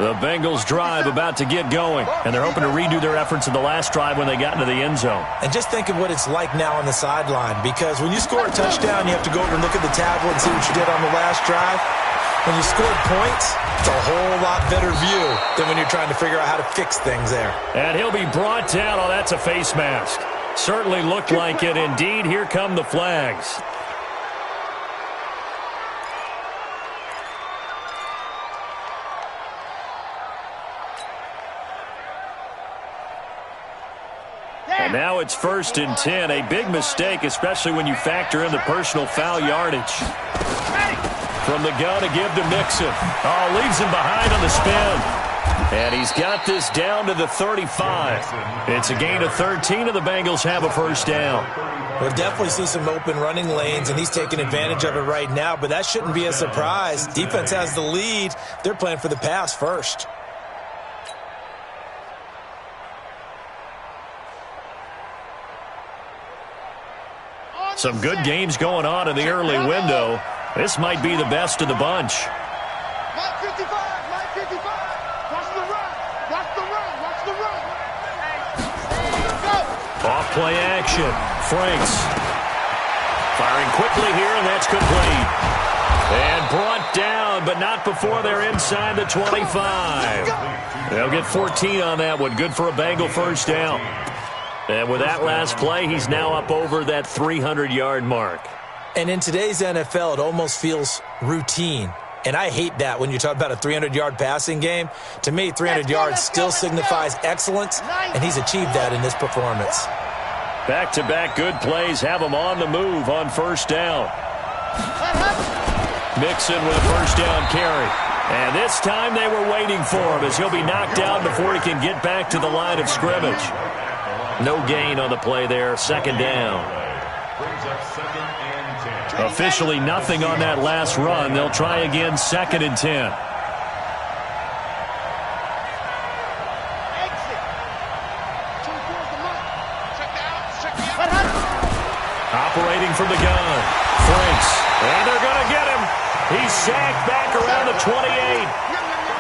The Bengals drive about to get going, and they're hoping to redo their efforts in the last drive when they got into the end zone. And just think of what it's like now on the sideline, because when you score a touchdown, you have to go over and look at the tablet and see what you did on the last drive. When you scored points, it's a whole lot better view than when you're trying to figure out how to fix things there. And he'll be brought down. Oh, that's a face mask. Certainly looked like it. Indeed, here come the flags. And now it's 1st and 10. A big mistake, especially when you factor in the personal foul yardage. From the gun to give to Mixon. Oh, leaves him behind on the spin. And he's got this down to the 35. It's a gain of 13, and the Bengals have a first down. We'll definitely see some open running lanes, and he's taking advantage of it right now, but that shouldn't be a surprise. Defense has the lead. They're playing for the pass first. Some good games going on in the early window. This might be the best of the bunch. Mike 55, Mike 55. Watch the run. Watch the run. Watch the run. Go. Off play action. Franks firing quickly here, and that's complete. And brought down, but not before they're inside the 25. They'll get 14 on that one. Good for a Bengal first down. And with that last play, he's now up over that 300-yard mark. And in today's NFL, it almost feels routine. And I hate that when you talk about a 300-yard passing game. To me, 300 yards still signifies excellence, and he's achieved that in this performance. Back-to-back good plays have him on the move on first down. Mixon with a first down carry. And this time they were waiting for him as he'll be knocked down before he can get back to the line of scrimmage. No gain on the play there, second down. Officially nothing on that last run. They'll try again, 2nd and 10. Operating from the gun. Franks. And they're going to get him. He's sacked back around the 28.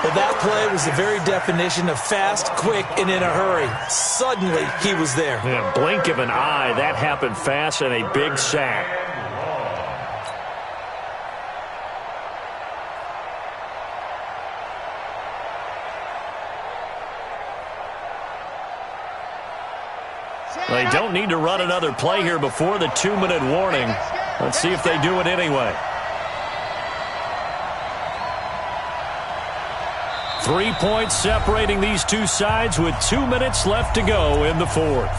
Well, that play was the very definition of fast, quick, and in a hurry. Suddenly, he was there. Yeah, blink of an eye. That happened fast and a big sack. They don't need to run another play here before the 2-minute warning. Let's see if they do it anyway. 3 points separating these two sides with 2 minutes left to go in the fourth.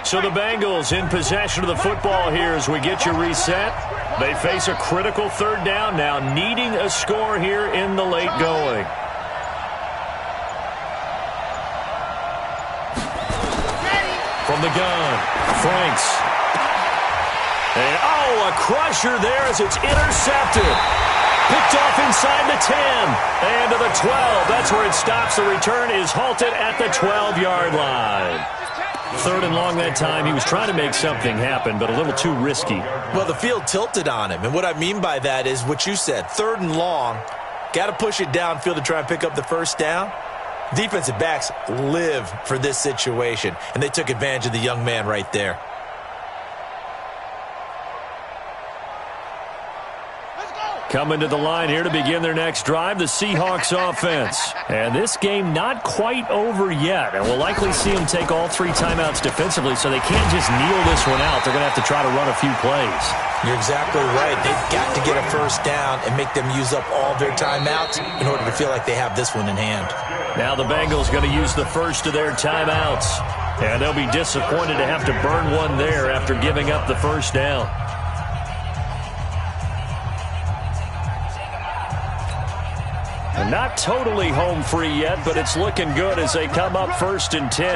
So the Bengals in possession of the football here as we get you reset. They face a critical third down now, needing a score here in the late going. From the gun, Franks. And, a crusher there as it's intercepted. Picked off inside the 10 and to the 12. That's where it stops. The return is halted at the 12-yard line. 3rd and long that time. He was trying to make something happen, but a little too risky. Well, the field tilted on him, and what I mean by that is what you said. 3rd and long, got to push it downfield to try and pick up the first down. Defensive backs live for this situation, and they took advantage of the young man right there. Coming to the line here to begin their next drive, the Seahawks offense. And this game not quite over yet. And we'll likely see them take all 3 timeouts defensively, so they can't just kneel this one out. They're going to have to try to run a few plays. You're exactly right. They've got to get a first down and make them use up all their timeouts in order to feel like they have this one in hand. Now the Bengals going to use the first of their timeouts. And they'll be disappointed to have to burn one there after giving up the first down. And not totally home free yet, but it's looking good as they come up 1st and 10.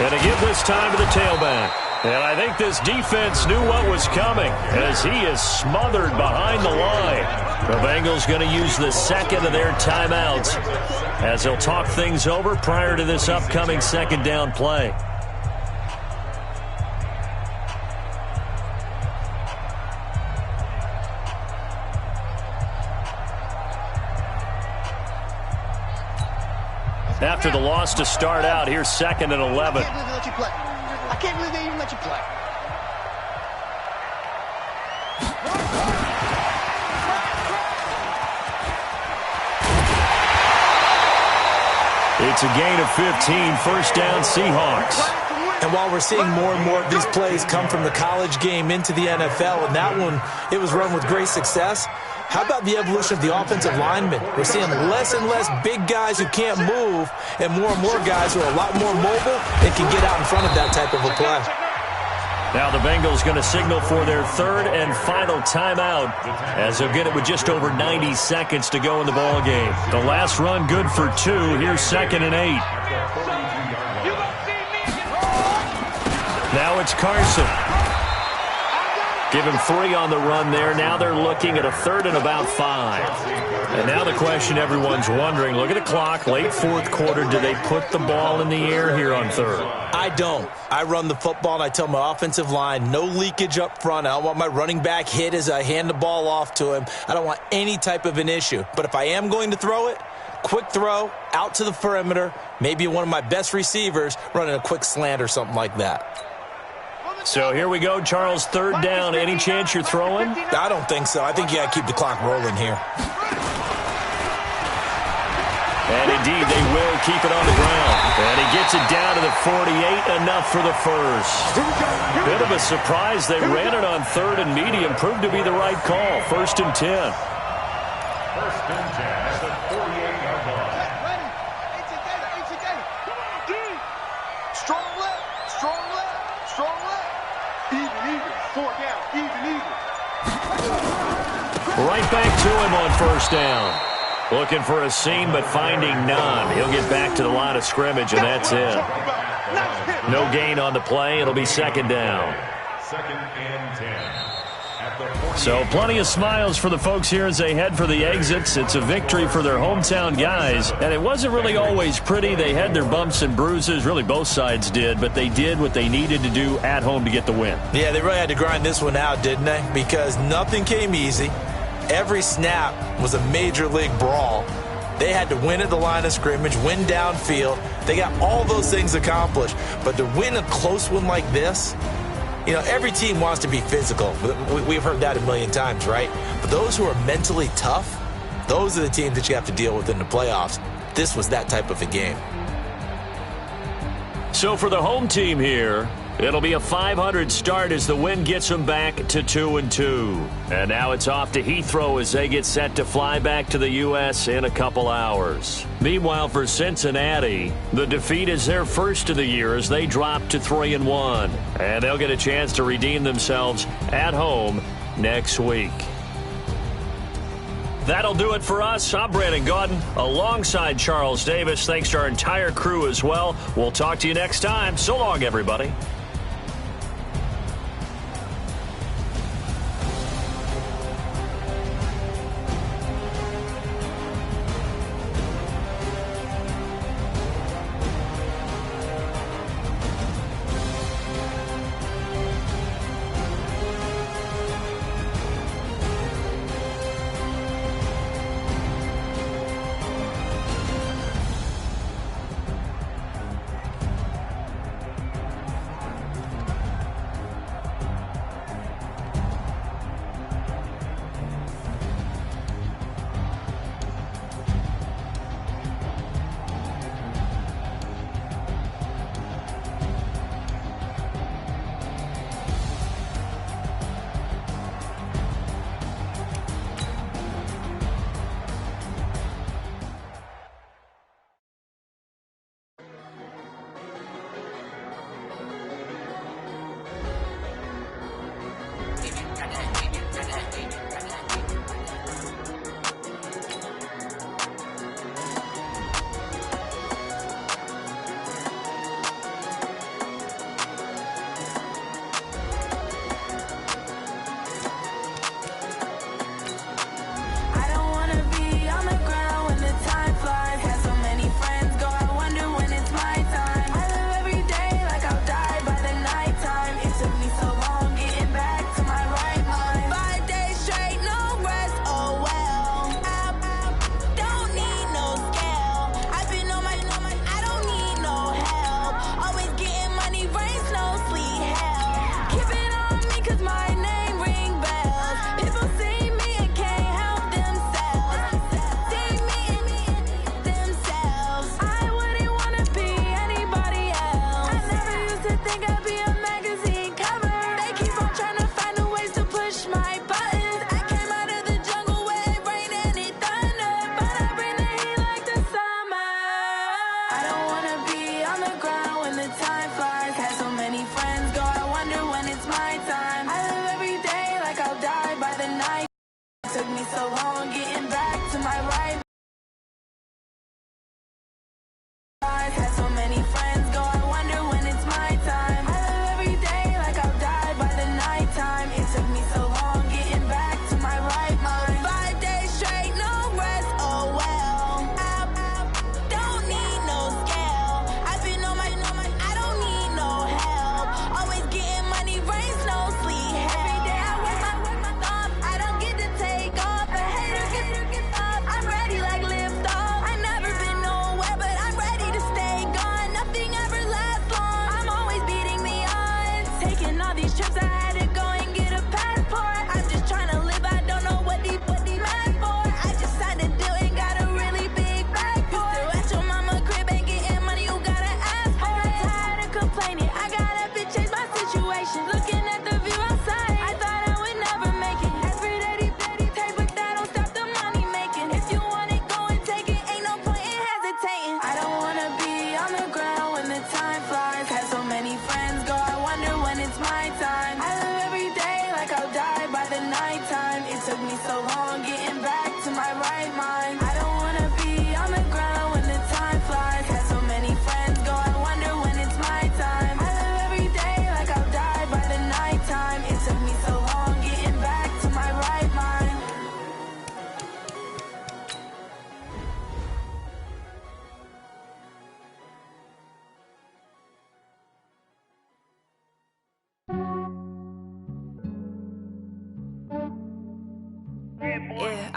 And again this time to the tailback. And I think this defense knew what was coming as he is smothered behind the line. The Bengals going to use the 2nd of their timeouts as they'll talk things over prior to this upcoming 2nd down play. after the loss to start out. Here's 2nd and 11. I can't believe they let you play. I can't believe they even let you play. It's a gain of 15, first down Seahawks. And while we're seeing more and more of these plays come from the college game into the NFL, and that one, it was run with great success, how about the evolution of the offensive linemen? We're seeing less and less big guys who can't move and more guys who are a lot more mobile and can get out in front of that type of a play. Now the Bengals going to signal for their 3rd and final timeout as they'll get it with just over 90 seconds to go in the ball game. The last run good for 2. Here's 2nd and 8. Now it's Carson. Give him 3 on the run there. Now they're looking at a 3rd and about 5. And now the question everyone's wondering, look at the clock, late 4th quarter, do they put the ball in the air here on 3rd? I don't. I run the football, and I tell my offensive line, no leakage up front. I don't want my running back hit as I hand the ball off to him. I don't want any type of an issue. But if I am going to throw it, quick throw, out to the perimeter, maybe one of my best receivers running a quick slant or something like that. So here we go, Charles, 3rd down. Any chance you're throwing? I don't think so. I think you got to keep the clock rolling here. And indeed, they will keep it on the ground. And he gets it down to the 48, enough for the first. Bit of a surprise. They ran it on 3rd and medium. Proved to be the right call. 1st and 10. 1st and 10 at the 48-yard line. Ready? Come on, D. Strong left. Strong left. Strong left. Even. 4 down. Even. Right back to him on 1st down. Looking for a seam, but finding none. He'll get back to the line of scrimmage, and that's it. No gain on the play. It'll be 2nd down. 2nd and 10. At the 48. So plenty of smiles for the folks here as they head for the exits. It's a victory for their hometown guys, and it wasn't really always pretty. They had their bumps and bruises. Really, both sides did, but they did what they needed to do at home to get the win. Yeah, they really had to grind this one out, didn't they? Because nothing came easy. Every snap was a major league brawl. They had to win at the line of scrimmage, win downfield. They got all those things accomplished. But to win a close one like this, you know, every team wants to be physical. We've heard that a million times, right? But those who are mentally tough, those are the teams that you have to deal with in the playoffs. This was that type of a game. So for the home team here, it'll be a 500 start as the win gets them back to 2-2. And now it's off to Heathrow as they get set to fly back to the U.S. in a couple hours. Meanwhile, for Cincinnati, the defeat is their first of the year as they drop to 3-1. And they'll get a chance to redeem themselves at home next week. That'll do it for us. I'm Brandon Gaudin alongside Charles Davis. Thanks to our entire crew as well. We'll talk to you next time. So long, everybody.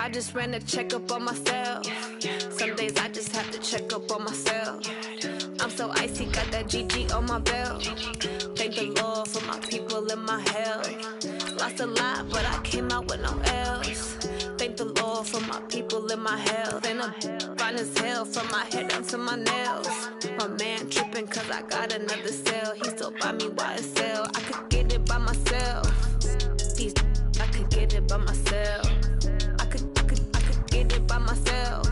I just ran a checkup on myself. Some days I just have to check up on myself. I'm so icy, got that GG on my belt. Thank the Lord for my people in my health. Lost a lot, but I came out with no L's. Thank the Lord for my people in my health. And I'm fine as hell from my head down to my nails. My man tripping cause I got another cell. He still buy me YSL. I could get it by myself. I could get it by myself. I could get it by myself.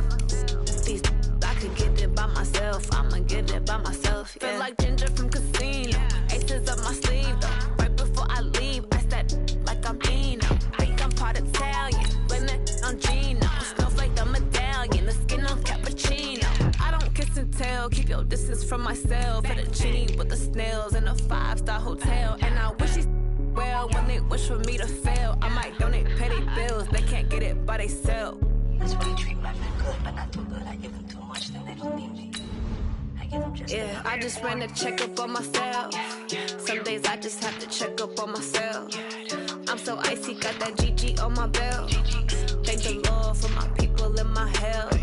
I could get it by myself. I'ma get it by myself. Yeah. Feel like Ginger from Casino. Aces up my sleeve though. Right before I leave, I said like I'm Dino. Think I'm part Italian. Blame it on Gino. Snowflake the medallion. The skin on cappuccino. I don't kiss and tell. Keep your distance from myself. Fettuccine with the snails in a 5-star hotel. And I wish he's well when they wish for me to fail. I might donate, pay their bills. They can't get it by theyself. That's why you treat my men good, but not too good. I give them too much, then they don't need me. I give them just yeah, I just ran a checkup on myself. Some days I just have to check up on myself. I'm so icy, got that GG on my belt. Thank the Lord for my people in my health.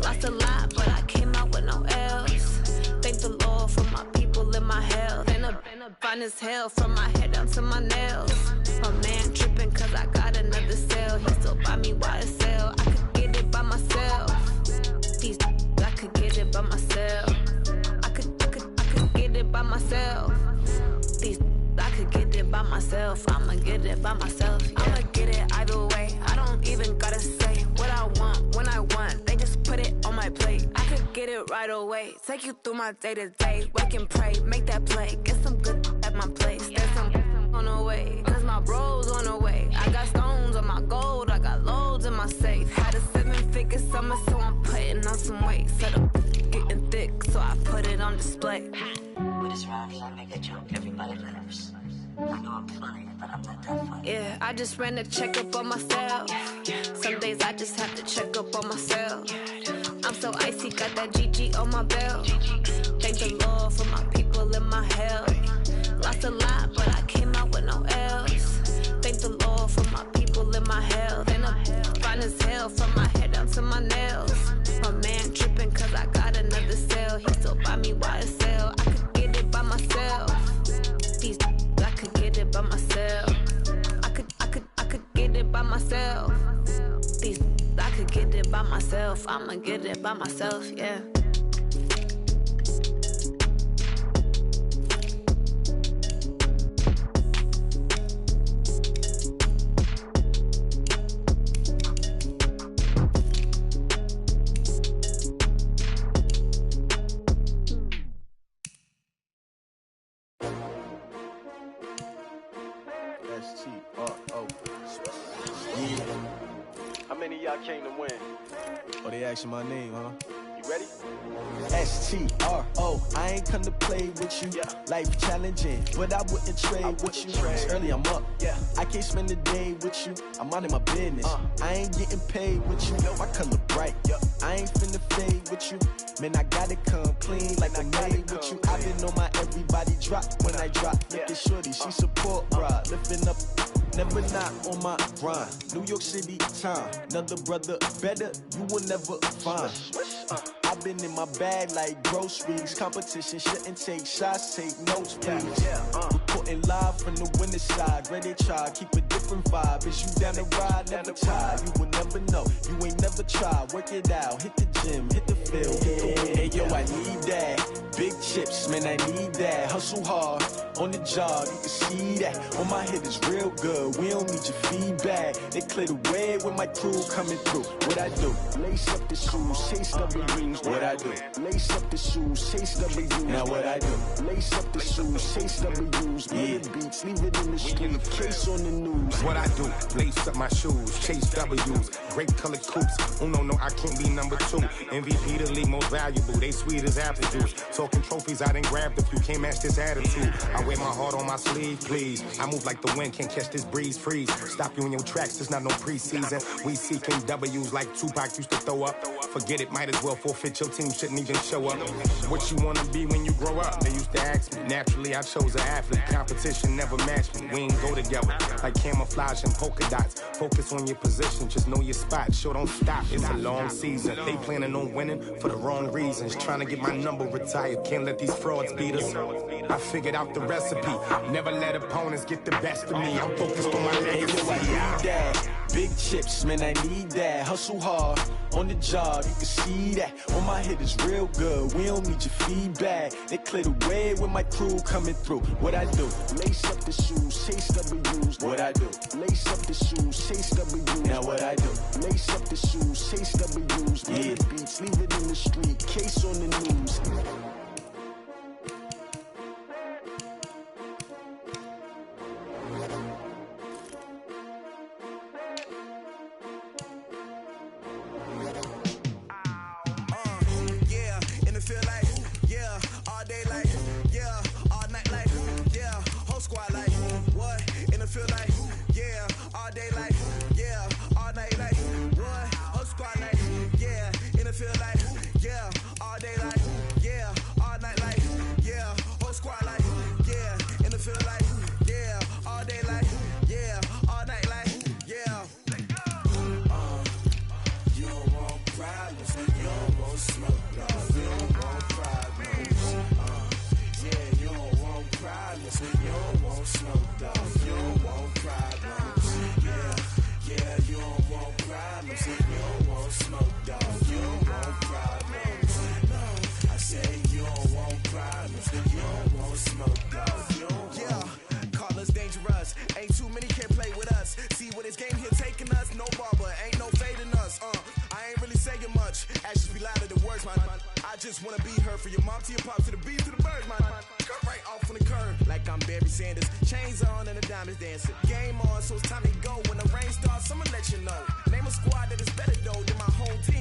Lost a lot, but I came out with no L's. Thank the Lord for my people in my health. And I'm fine as hell from my head down to my nails. My man tripping cause I got another cell. He still buy me YSL. I could get it by myself. I could get it by myself. I could get it by myself. I could get it by myself. I'ma get it by myself. Yeah. I'ma get it either way. I don't even gotta say what I want when I want. They just put it on my plate. I could get it right away. Take you through my day to day. Wake and pray, make that play. Get some good at my place. There's some on the way, cause my bros on the way. I got stones on my gold. I got loads in my safe. Had a 7-figure summer, so I'm putting on some weight. Set up getting thick, so I put it on display. With this round, I make a joke. Everybody laughs. I know I'm funny, but I'm not that funny. Yeah, I just ran a checkup on myself. Some days I just have to check up on myself. I'm so icy, got that GG on my belt. Thank the Lord for my people in my health. Lost a lot, but I came out with no L's. Thank the Lord for my people in my health. And I'm fine as hell from my head down to my nails. My man tripping cause I got another cell. He still buy me YSL. I could get it by myself. I could get it by myself. I could get it by myself. I could get it by myself. I'ma get it by myself, yeah. How many of y'all came to win? Oh, they asking my name, huh? You ready? STRO, I ain't come to play with you. Yeah. Life challenging, but I wouldn't trade with you. It's early, I'm up. Yeah. I can't spend the day with you. I'm minding my business. I ain't getting paid with you. My color bright. I ain't finna fade with you. Man, I gotta come clean like I made with you. I've been on my everybody drop when I drop. Look at shorty, she support rod, lifting up. Never not on my grind. New York City time. Another brother better, you will never find. I've been in my bag like groceries. Competition shouldn't take shots, take notes, please. Reporting live from the winter side. Ready to try, keep a different vibe. Is you down the ride, never tired. You will never know, you ain't never tried. Work it out, hit the gym, hit the field. Hey yo, I need that. Big chips, man, I need that. Hustle hard, on the job, you can see that. On my head is real good, we don't need your feedback. They clear the way with my crew coming through. What I do? Lace up the shoes, chase W's. What I do? Lace up the shoes, chase W's. Now what I do? Lace up the shoes, chase W's. Yeah, beats, leave it in the street, case on the news. What I do? Lace up my shoes, chase W's. Great colored coupes. Oh no, I can't be number 2. MVP, the league most valuable. They sweet as apple juice. Talking trophies, I done grabbed a few. Can't match this attitude. I wear my heart on my sleeve, please. I move like the wind, can't catch this breeze. Freeze. Stop you in your tracks, there's not no preseason. We seeking W's like Tupac used to throw up. Forget it, might as well forfeit. Your team shouldn't even show up. What you wanna be when you grow up? They used to ask me. Naturally, I chose an athlete. Competition never matched me. We ain't go together like camouflage and polka dots. Focus on your position, just know your spot. Sure, don't stop. It's a long season. They planning on winning for the wrong reasons. Trying to get my number retired. Can't let these frauds beat us. I figured out the recipe. Never let opponents get the best of me. I'm focused on my legacy. Big chips, man, I need that. Hustle hard on the job, you can see that. On my hit is real good. We don't need your feedback. They clear the way with my crew coming through. What I do? Lace up the shoes, chase W's. What I do? Lace up the shoes, chase W's. Now what I do? Lace up the shoes, chase W's. Yeah, beats, leave it in the street. Case on the news. Game on, so it's time to go. When the rain starts, I'ma let you know. Name a squad that is better though than my home team.